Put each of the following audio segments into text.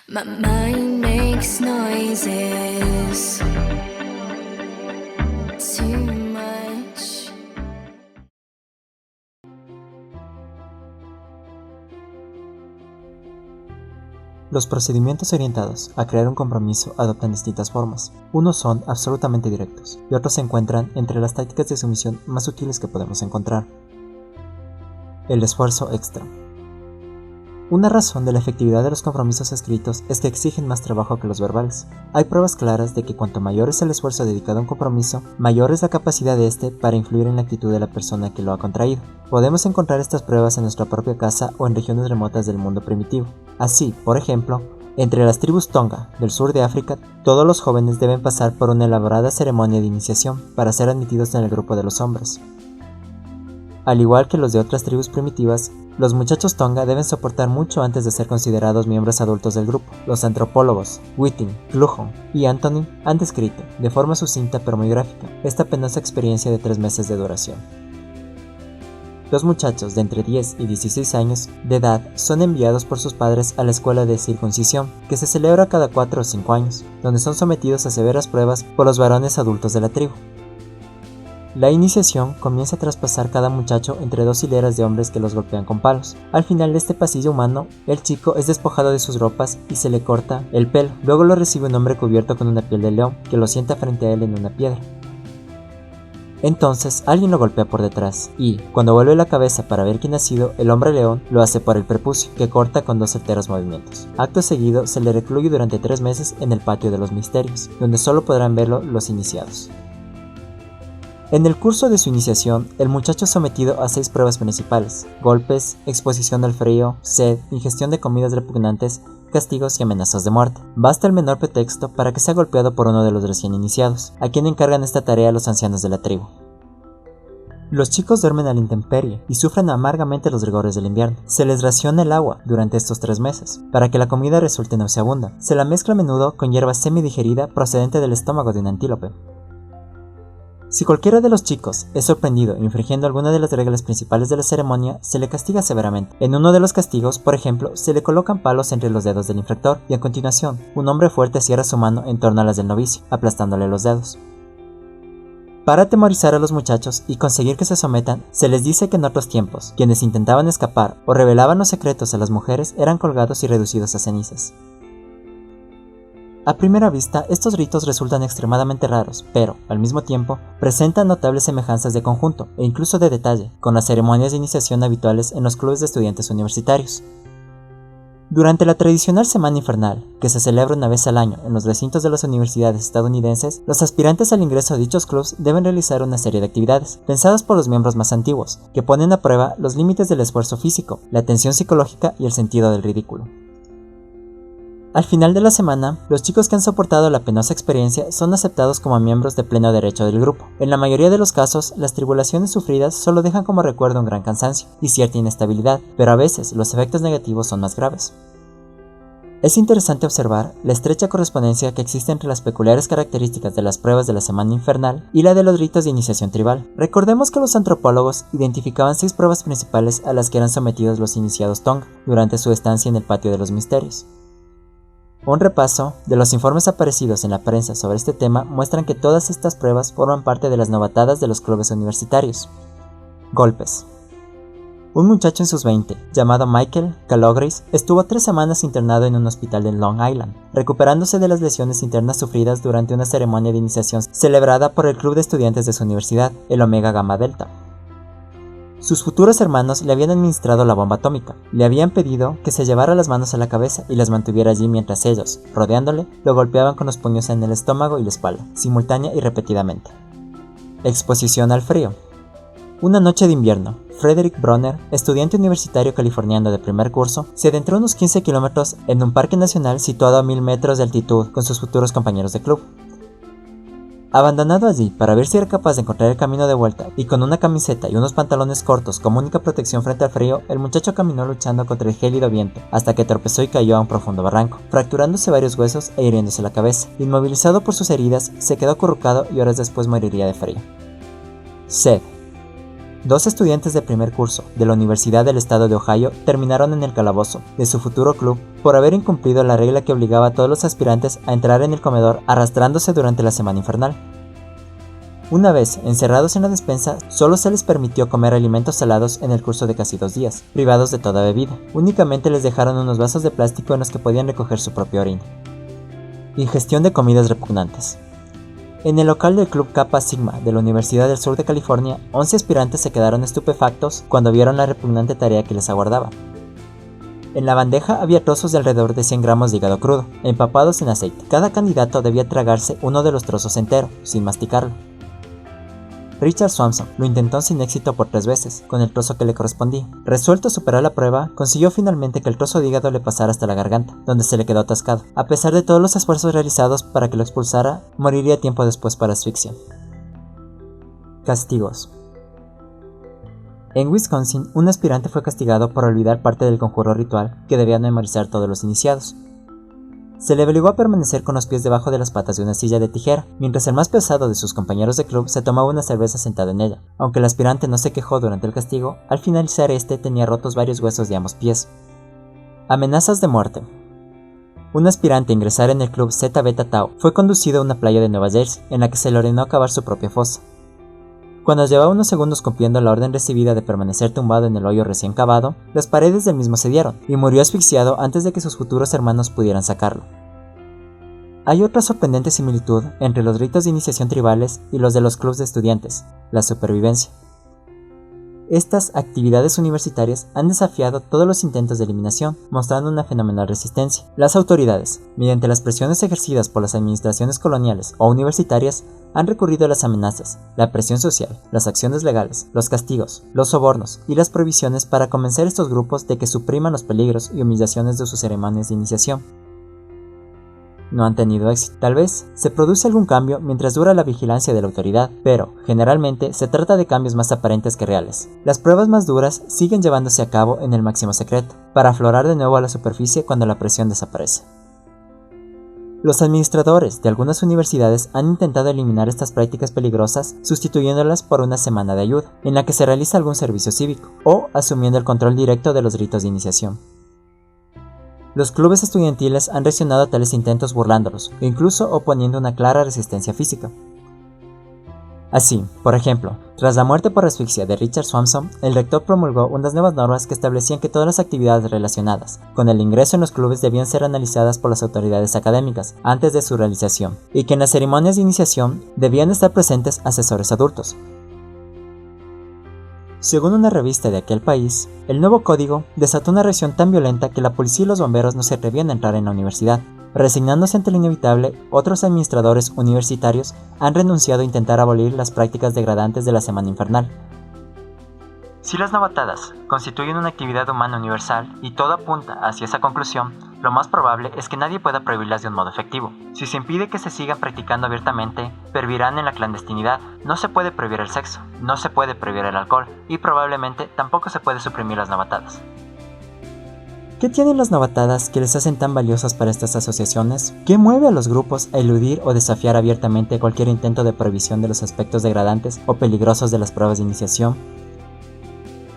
My mind makes noises too much. Los procedimientos orientados a crear un compromiso adoptan distintas formas. Unos son absolutamente directos y otros se encuentran entre las tácticas de sumisión más sutiles que podemos encontrar. El esfuerzo extra. Una razón de la efectividad de los compromisos escritos es que exigen más trabajo que los verbales. Hay pruebas claras de que cuanto mayor es el esfuerzo dedicado a un compromiso, mayor es la capacidad de este para influir en la actitud de la persona que lo ha contraído. Podemos encontrar estas pruebas en nuestra propia casa o en regiones remotas del mundo primitivo. Así, por ejemplo, entre las tribus Tonga del sur de África, todos los jóvenes deben pasar por una elaborada ceremonia de iniciación para ser admitidos en el grupo de los hombres. Al igual que los de otras tribus primitivas, los muchachos Tonga deben soportar mucho antes de ser considerados miembros adultos del grupo. Los antropólogos Whiting, Klujon y Anthony han descrito, de forma sucinta pero muy gráfica, esta penosa experiencia de 3 meses de duración. Los muchachos de entre 10 y 16 años de edad son enviados por sus padres a la escuela de circuncisión, que se celebra cada 4 o 5 años, donde son sometidos a severas pruebas por los varones adultos de la tribu. La iniciación comienza a traspasar cada muchacho entre 2 hileras de hombres que los golpean con palos. Al final de este pasillo humano, el chico es despojado de sus ropas y se le corta el pelo. Luego lo recibe un hombre cubierto con una piel de león, que lo sienta frente a él en una piedra. Entonces alguien lo golpea por detrás y, cuando vuelve la cabeza para ver quién ha sido, el hombre león lo hace por el prepucio, que corta con 2 certeros movimientos. Acto seguido se le recluye durante 3 meses en el patio de los misterios, donde solo podrán verlo los iniciados. En el curso de su iniciación, el muchacho es sometido a 6 pruebas principales: golpes, exposición al frío, sed, ingestión de comidas repugnantes, castigos y amenazas de muerte. Basta el menor pretexto para que sea golpeado por uno de los recién iniciados, a quien encargan esta tarea los ancianos de la tribu. Los chicos duermen a la intemperie y sufren amargamente los rigores del invierno. Se les raciona el agua durante estos 3 meses, para que la comida resulte nauseabunda. Se la mezcla a menudo con hierba semidigerida procedente del estómago de un antílope. Si cualquiera de los chicos es sorprendido infringiendo alguna de las reglas principales de la ceremonia, se le castiga severamente. En uno de los castigos, por ejemplo, se le colocan palos entre los dedos del infractor y a continuación, un hombre fuerte cierra su mano en torno a las del novicio, aplastándole los dedos. Para atemorizar a los muchachos y conseguir que se sometan, se les dice que en otros tiempos, quienes intentaban escapar o revelaban los secretos a las mujeres eran colgados y reducidos a cenizas. A primera vista, estos ritos resultan extremadamente raros, pero, al mismo tiempo, presentan notables semejanzas de conjunto, e incluso de detalle, con las ceremonias de iniciación habituales en los clubes de estudiantes universitarios. Durante la tradicional Semana Infernal, que se celebra una vez al año en los recintos de las universidades estadounidenses, los aspirantes al ingreso a dichos clubs deben realizar una serie de actividades, pensadas por los miembros más antiguos, que ponen a prueba los límites del esfuerzo físico, la tensión psicológica y el sentido del ridículo. Al final de la semana, los chicos que han soportado la penosa experiencia son aceptados como miembros de pleno derecho del grupo. En la mayoría de los casos, las tribulaciones sufridas solo dejan como recuerdo un gran cansancio y cierta inestabilidad, pero a veces los efectos negativos son más graves. Es interesante observar la estrecha correspondencia que existe entre las peculiares características de las pruebas de la Semana Infernal y la de los ritos de iniciación tribal. Recordemos que los antropólogos identificaban 6 pruebas principales a las que eran sometidos los iniciados Tonga durante su estancia en el patio de los misterios. Un repaso de los informes aparecidos en la prensa sobre este tema muestran que todas estas pruebas forman parte de las novatadas de los clubes universitarios. Golpes. Un muchacho en sus 20, llamado Michael Calogris, estuvo 3 semanas internado en un hospital de Long Island, recuperándose de las lesiones internas sufridas durante una ceremonia de iniciación celebrada por el club de estudiantes de su universidad, el Omega Gamma Delta. Sus futuros hermanos le habían administrado la bomba atómica. Le habían pedido que se llevara las manos a la cabeza y las mantuviera allí mientras ellos, rodeándole, lo golpeaban con los puños en el estómago y la espalda, simultánea y repetidamente. Exposición al frío. Una noche de invierno, Frederick Bronner, estudiante universitario californiano de primer curso, se adentró unos 15 kilómetros en un parque nacional situado a 1000 metros de altitud con sus futuros compañeros de club. Abandonado allí para ver si era capaz de encontrar el camino de vuelta y con una camiseta y unos pantalones cortos como única protección frente al frío, el muchacho caminó luchando contra el gélido viento hasta que tropezó y cayó a un profundo barranco, fracturándose varios huesos e hiriéndose la cabeza. Inmovilizado por sus heridas, se quedó acurrucado y horas después moriría de frío. Sed. 2 estudiantes de primer curso de la Universidad del Estado de Ohio terminaron en el calabozo de su futuro club por haber incumplido la regla que obligaba a todos los aspirantes a entrar en el comedor arrastrándose durante la semana infernal. Una vez encerrados en la despensa, solo se les permitió comer alimentos salados en el curso de casi 2 días, privados de toda bebida. Únicamente les dejaron unos vasos de plástico en los que podían recoger su propia orina. Ingestión de comidas repugnantes. En el local del Club Kappa Sigma de la Universidad del Sur de California, 11 aspirantes se quedaron estupefactos cuando vieron la repugnante tarea que les aguardaba. En la bandeja había trozos de alrededor de 100 gramos de hígado crudo, empapados en aceite. Cada candidato debía tragarse uno de los trozos entero, sin masticarlo. Richard Swanson lo intentó sin éxito por 3 veces, con el trozo que le correspondía. Resuelto a superar la prueba, consiguió finalmente que el trozo de hígado le pasara hasta la garganta, donde se le quedó atascado. A pesar de todos los esfuerzos realizados para que lo expulsara, moriría tiempo después por asfixia. Castigos. En Wisconsin, un aspirante fue castigado por olvidar parte del conjuro ritual que debían memorizar todos los iniciados. Se le obligó a permanecer con los pies debajo de las patas de una silla de tijera, mientras el más pesado de sus compañeros de club se tomaba una cerveza sentado en ella. Aunque el aspirante no se quejó durante el castigo, al finalizar este tenía rotos varios huesos de ambos pies. Amenazas de muerte. Un aspirante a ingresar en el club Zeta Beta Tau fue conducido a una playa de Nueva Jersey, en la que se le ordenó cavar su propia fosa. Cuando llevaba unos segundos cumpliendo la orden recibida de permanecer tumbado en el hoyo recién cavado, las paredes del mismo cedieron, y murió asfixiado antes de que sus futuros hermanos pudieran sacarlo. Hay otra sorprendente similitud entre los ritos de iniciación tribales y los de los clubes de estudiantes: la supervivencia. Estas actividades universitarias han desafiado todos los intentos de eliminación, mostrando una fenomenal resistencia. Las autoridades, mediante las presiones ejercidas por las administraciones coloniales o universitarias, han recurrido a las amenazas, la presión social, las acciones legales, los castigos, los sobornos y las prohibiciones para convencer a estos grupos de que supriman los peligros y humillaciones de sus ceremonias de iniciación. No han tenido éxito. Tal vez se produce algún cambio mientras dura la vigilancia de la autoridad, pero generalmente se trata de cambios más aparentes que reales. Las pruebas más duras siguen llevándose a cabo en el máximo secreto, para aflorar de nuevo a la superficie cuando la presión desaparece. Los administradores de algunas universidades han intentado eliminar estas prácticas peligrosas sustituyéndolas por una semana de ayuda, en la que se realiza algún servicio cívico, o asumiendo el control directo de los ritos de iniciación. Los clubes estudiantiles han reaccionado a tales intentos burlándolos, e incluso oponiendo una clara resistencia física. Así, por ejemplo, tras la muerte por asfixia de Richard Swanson, el rector promulgó unas nuevas normas que establecían que todas las actividades relacionadas con el ingreso en los clubes debían ser analizadas por las autoridades académicas antes de su realización, y que en las ceremonias de iniciación debían estar presentes asesores adultos. Según una revista de aquel país, el nuevo código desató una reacción tan violenta que la policía y los bomberos no se atrevían a entrar en la universidad. Resignándose ante lo inevitable, otros administradores universitarios han renunciado a intentar abolir las prácticas degradantes de la semana infernal. Si las novatadas constituyen una actividad humana universal y todo apunta hacia esa conclusión, lo más probable es que nadie pueda prohibirlas de un modo efectivo. Si se impide que se sigan practicando abiertamente, pervivirán en la clandestinidad. No se puede prohibir el sexo, no se puede prohibir el alcohol y probablemente tampoco se puede suprimir las novatadas. ¿Qué tienen las novatadas que les hacen tan valiosas para estas asociaciones? ¿Qué mueve a los grupos a eludir o desafiar abiertamente cualquier intento de prohibición de los aspectos degradantes o peligrosos de las pruebas de iniciación?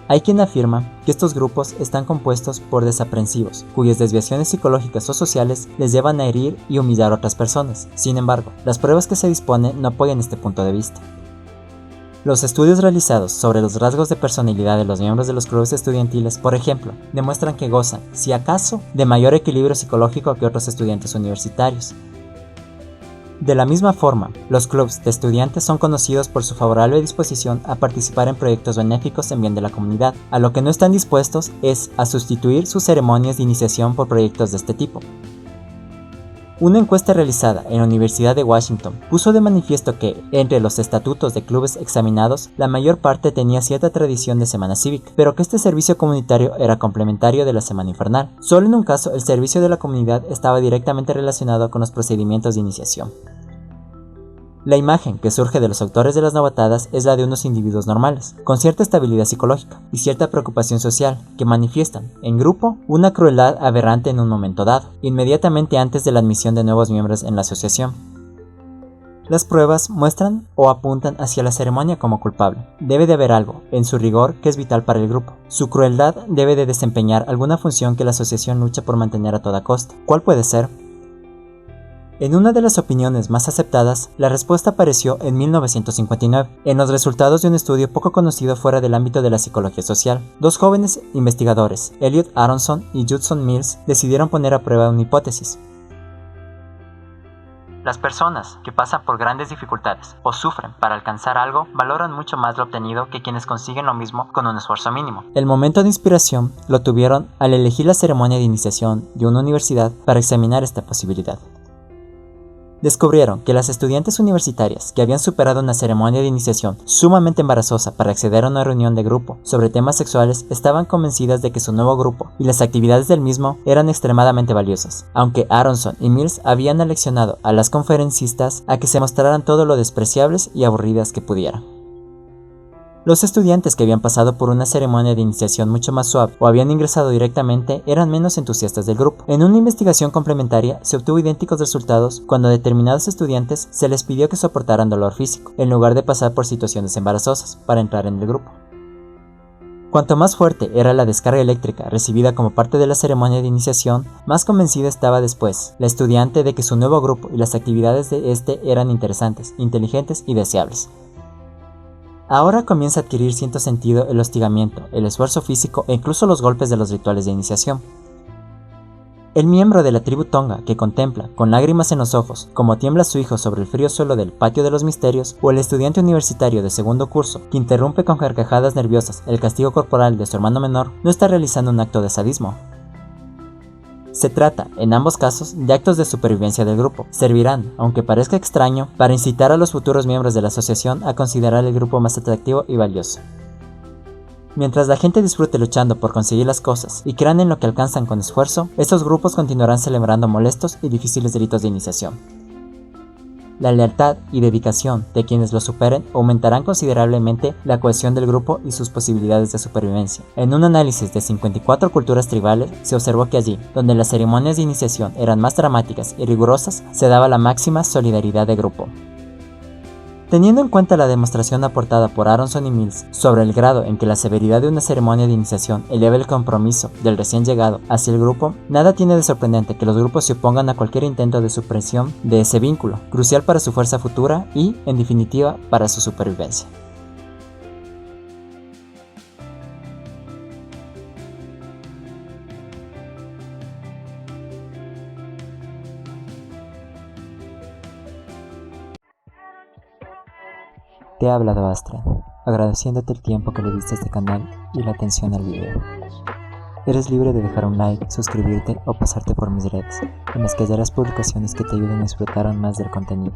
Hay quien afirma que estos grupos están compuestos por desaprensivos, cuyas desviaciones psicológicas o sociales les llevan a herir y humillar a otras personas. Sin embargo, las pruebas que se disponen no apoyan este punto de vista. Los estudios realizados sobre los rasgos de personalidad de los miembros de los clubes estudiantiles, por ejemplo, demuestran que gozan, si acaso, de mayor equilibrio psicológico que otros estudiantes universitarios. De la misma forma, los clubes de estudiantes son conocidos por su favorable disposición a participar en proyectos benéficos en bien de la comunidad. A lo que no están dispuestos es a sustituir sus ceremonias de iniciación por proyectos de este tipo. Una encuesta realizada en la Universidad de Washington puso de manifiesto que, entre los estatutos de clubes examinados, la mayor parte tenía cierta tradición de semana cívica, pero que este servicio comunitario era complementario de la semana infernal. Solo en un caso el servicio de la comunidad estaba directamente relacionado con los procedimientos de iniciación. La imagen que surge de los autores de las novatadas es la de unos individuos normales, con cierta estabilidad psicológica y cierta preocupación social, que manifiestan, en grupo, una crueldad aberrante en un momento dado, inmediatamente antes de la admisión de nuevos miembros en la asociación. Las pruebas muestran o apuntan hacia la ceremonia como culpable. Debe de haber algo, en su rigor, que es vital para el grupo. Su crueldad debe de desempeñar alguna función que la asociación lucha por mantener a toda costa. ¿Cuál puede ser? En una de las opiniones más aceptadas, la respuesta apareció en 1959, en los resultados de un estudio poco conocido fuera del ámbito de la psicología social. Dos jóvenes investigadores, Elliot Aronson y Judson Mills, decidieron poner a prueba una hipótesis. Las personas que pasan por grandes dificultades o sufren para alcanzar algo valoran mucho más lo obtenido que quienes consiguen lo mismo con un esfuerzo mínimo. El momento de inspiración lo tuvieron al elegir la ceremonia de iniciación de una universidad para examinar esta posibilidad. Descubrieron que las estudiantes universitarias que habían superado una ceremonia de iniciación sumamente embarazosa para acceder a una reunión de grupo sobre temas sexuales estaban convencidas de que su nuevo grupo y las actividades del mismo eran extremadamente valiosas, aunque Aronson y Mills habían aleccionado a las conferencistas a que se mostraran todo lo despreciables y aburridas que pudieran. Los estudiantes que habían pasado por una ceremonia de iniciación mucho más suave o habían ingresado directamente eran menos entusiastas del grupo. En una investigación complementaria se obtuvo idénticos resultados cuando a determinados estudiantes se les pidió que soportaran dolor físico, en lugar de pasar por situaciones embarazosas, para entrar en el grupo. Cuanto más fuerte era la descarga eléctrica recibida como parte de la ceremonia de iniciación, más convencida estaba después la estudiante de que su nuevo grupo y las actividades de este eran interesantes, inteligentes y deseables. Ahora comienza a adquirir cierto sentido el hostigamiento, el esfuerzo físico e incluso los golpes de los rituales de iniciación. El miembro de la tribu Tonga que contempla, con lágrimas en los ojos, cómo tiembla su hijo sobre el frío suelo del patio de los misterios, o el estudiante universitario de segundo curso que interrumpe con carcajadas nerviosas el castigo corporal de su hermano menor, no está realizando un acto de sadismo. Se trata, en ambos casos, de actos de supervivencia del grupo. Servirán, aunque parezca extraño, para incitar a los futuros miembros de la asociación a considerar el grupo más atractivo y valioso. Mientras la gente disfrute luchando por conseguir las cosas y crean en lo que alcanzan con esfuerzo, estos grupos continuarán celebrando molestos y difíciles ritos de iniciación. La lealtad y dedicación de quienes lo superen aumentarán considerablemente la cohesión del grupo y sus posibilidades de supervivencia. En un análisis de 54 culturas tribales, se observó que allí, donde las ceremonias de iniciación eran más dramáticas y rigurosas, se daba la máxima solidaridad de grupo. Teniendo en cuenta la demostración aportada por Aronson y Mills sobre el grado en que la severidad de una ceremonia de iniciación eleva el compromiso del recién llegado hacia el grupo, nada tiene de sorprendente que los grupos se opongan a cualquier intento de supresión de ese vínculo, crucial para su fuerza futura y, en definitiva, para su supervivencia. Te ha hablado Astra, agradeciéndote el tiempo que le diste a este canal y la atención al video. Eres libre de dejar un like, suscribirte o pasarte por mis redes, en las que hallarás publicaciones que te ayuden a disfrutar aún más del contenido.